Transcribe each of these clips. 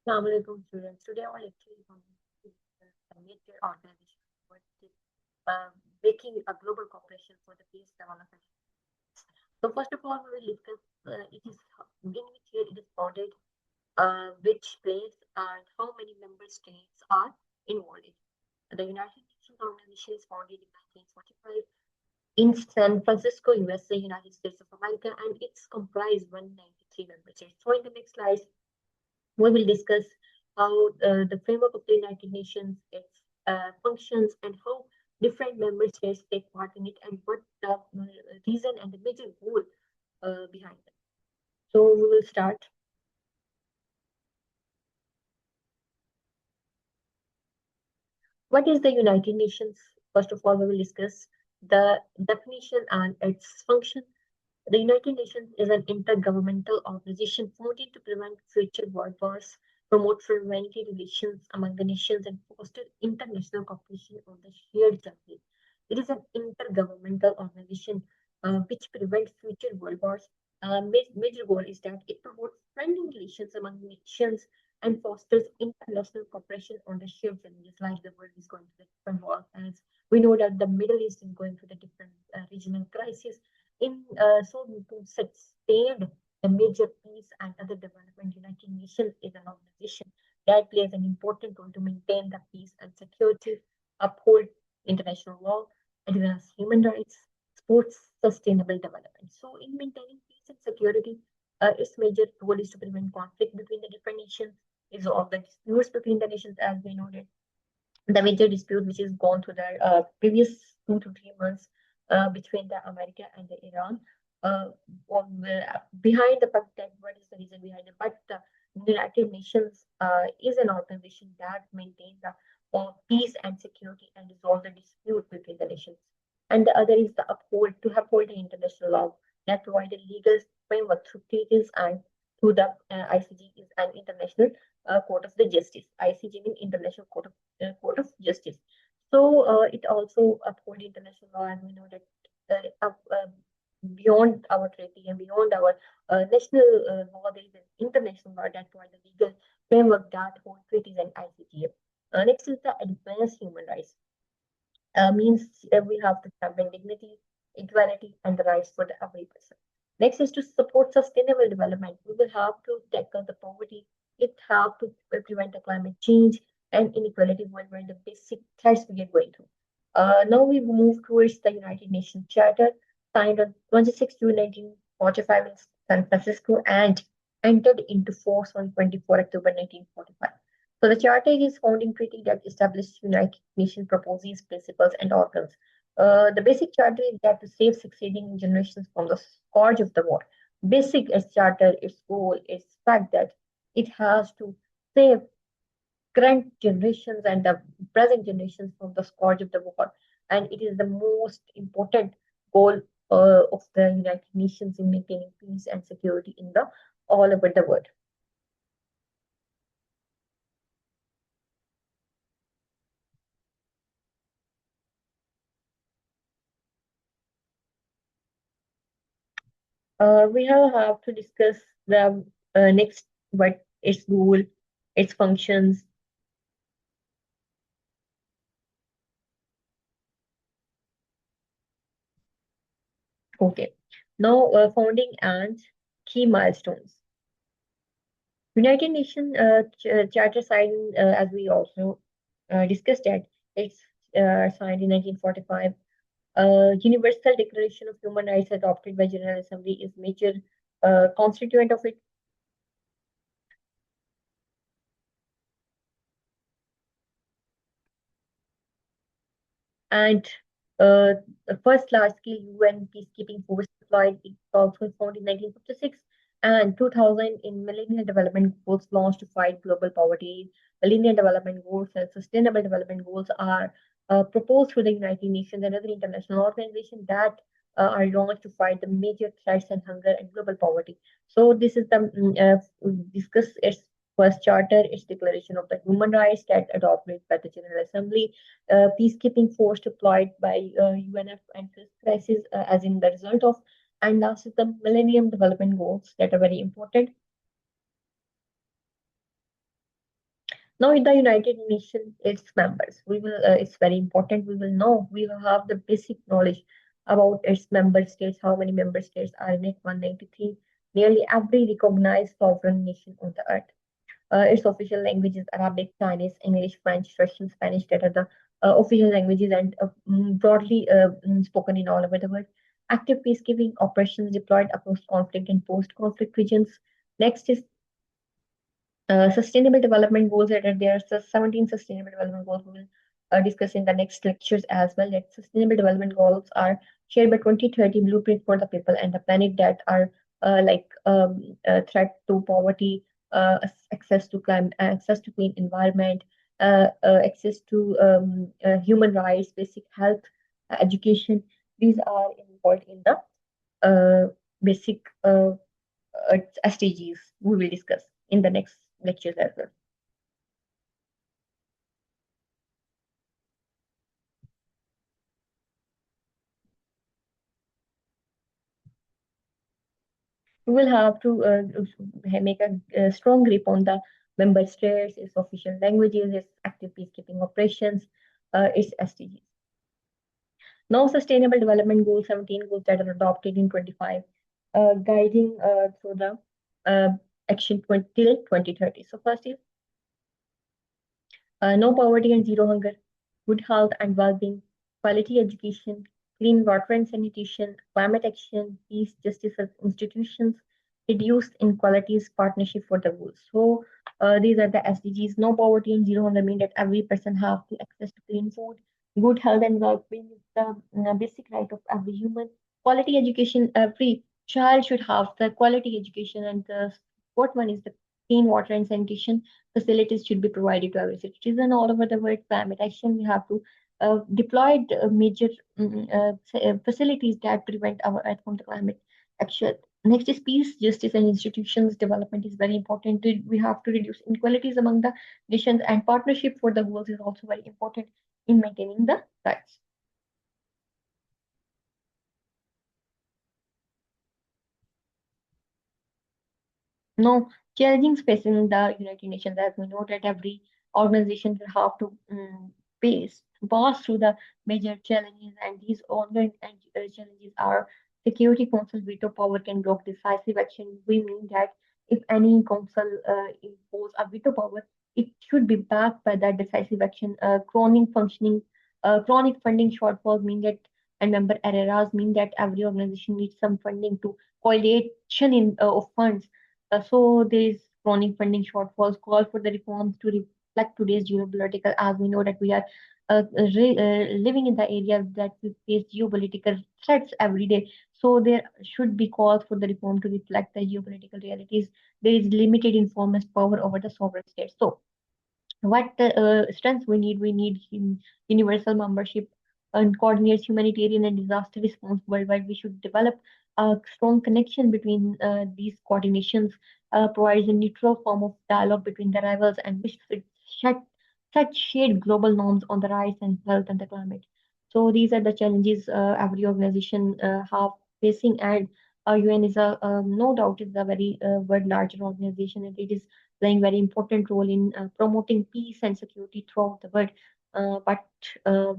Assalamu alaikum students. Today I will actually going to discuss a major organization what is making a global cooperation for the peace development. So first of all, we will discuss it is in which year it is founded, which place and how many member states are involved in. The United Nations organization is founded in 1945 in San Francisco, USA, United States of America, and it's comprised 193 member states. So in the next slide, we will discuss how the framework of the United Nations, its functions, and how different member states take part in it, and what the reason and the major goal behind it. So we will start. What is the United Nations? First of all, we will discuss the definition and its function. The United Nations is an intergovernmental organization founded to prevent future world wars, promote fraternity relations among the nations, and foster international cooperation on the shared justice. It is an intergovernmental organization which prevents future world wars. Major goal is that it promotes friendly relations among nations and fosters international cooperation on the shared challenges like the world is going through the different wars. As we know that the Middle East is going through the different regional crises in so to sustain the major peace and other development, United Nations is an organization that plays an important role to maintain the peace and security, uphold international law, advance human rights, support sustainable development. So, in maintaining peace and security, its major role is to prevent conflict between the different nations, resolve the disputes between the nations, as we know that the major dispute which is gone through the previous 2 to 3 months between the America and the Iran. Uh, Behind the fact that what is the reason behind it, but the United Nations is an organization that maintains the peace and security and resolve the dispute between the nations. And the other is the uphold the international law that provide a legal framework through treaties and through the ICG is an international court of the justice. ICJ means International Court of Justice. So it also upholds international law, and we know that beyond our treaty and beyond our national law, there is an international law that provides a legal framework that holds treaties and ICJ. Next is the advanced human rights. Means we have to champion dignity, equality, and the rights for the every person. Next is to support sustainable development. We will have to tackle the poverty. It have to prevent the climate change and inequality worldwide, the basic threats we are going through. Now we move towards the United Nations Charter, signed on 26 June 1945 in San Francisco and entered into force on 24 October 1945. So the Charter is founding treaty that establishes United Nations proposals, principles, and organs. The basic charter is that to save succeeding generations from the scourge of the war. Basic as charter, its goal is the fact that it has to save current generations and the present generations from the scourge of the war. And it is the most important goal of the United Nations in maintaining peace and security in the all over the world. We have to discuss the next what its goal, its functions. Okay. Now, founding and key milestones. United Nations Charter signed, as we also discussed that, it's signed in 1945. Universal Declaration of Human Rights adopted by General Assembly is major constituent of it. And the first large-scale UN peacekeeping force deployed is also found in 1956, and 2000 in Millennium Development Goals launched to fight global poverty. Millennium Development Goals and Sustainable Development Goals are proposed through the United Nations and other international organizations that are launched to fight the major threats and hunger and global poverty. So this is the discuss its first charter, its declaration of the human rights that adopted by the General Assembly, peacekeeping force deployed by UNF and crisis as in the result of, and last is the Millennium Development Goals that are very important. Now, in the United Nations, its members, we will. It's very important. We will know. We will have the basic knowledge about its member states. How many member states are in it? 193. Nearly every recognized sovereign nation on the earth. Its official languages Arabic, Chinese, English, French, Russian, Spanish that are the official languages and broadly spoken in all over the world. Active peacekeeping operations deployed across conflict and post-conflict regions. Next is sustainable development goals that are there. So 17 sustainable development goals we will discuss in the next lectures as well. That sustainable development goals are shared by 2030 blueprint for the people and the planet that are threat to poverty, access to climate, access to clean environment, access to human rights, basic health, education. These are involved in the basic SDGs we will discuss in the next lectures as well. We will have to make a strong grip on the member states, its official languages, its active peacekeeping operations, its SDGs. Now, Sustainable Development Goal 17 goals that are adopted in 25, guiding through the uh, action 20, till 2030. So, first is no poverty and zero hunger, good health and well-being, quality education, clean water and sanitation, climate action, peace, justice as institutions, reduced inequalities, partnership for the goals. So these are the SDGs. No poverty and zero hunger mean that every person have the access to clean food. Good health and well-being is the basic right of every human. Quality education, every child should have the quality education, and the what one is the clean water and sanitation facilities should be provided to every citizen all over the world. Climate action, we have to deploy major facilities that prevent our Earth from the climate action. Next is peace, justice, and institutions development is very important. We have to reduce inequalities among the nations, and partnership for the goals is also very important in maintaining the rights. No, challenges facing the United Nations, as we know that every organization will have to pass through the major challenges, and these ongoing challenges are Security Council veto power can block decisive action. We mean that if any council impose a veto power, it should be backed by that decisive action. Chronic funding shortfalls mean that, and member errors mean that every organization needs some funding to coalition of funds so there is chronic funding shortfalls. Call for the reforms to reflect today's geopolitical, as we know that we are living in the area that we face geopolitical threats every day. So there should be calls for the reform to reflect the geopolitical realities. There is limited informers power over the sovereign states. So what strengths we need in universal membership and coordinates humanitarian and disaster response worldwide. We should develop a strong connection between these coordinations, provides a neutral form of dialogue between the rivals, and which set, set shared global norms on the rights and health and the climate. So these are the challenges every organization have facing, and UN is a no doubt is a very world larger organization, and it is playing very important role in promoting peace and security throughout the world. But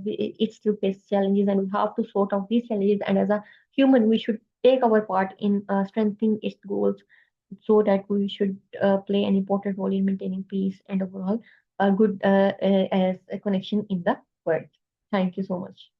it still faces challenges, and we have to sort out these challenges. And as a human, we should take our part in strengthening its goals, so that we should play an important role in maintaining peace and overall a good as a connection in the world. Thank you so much.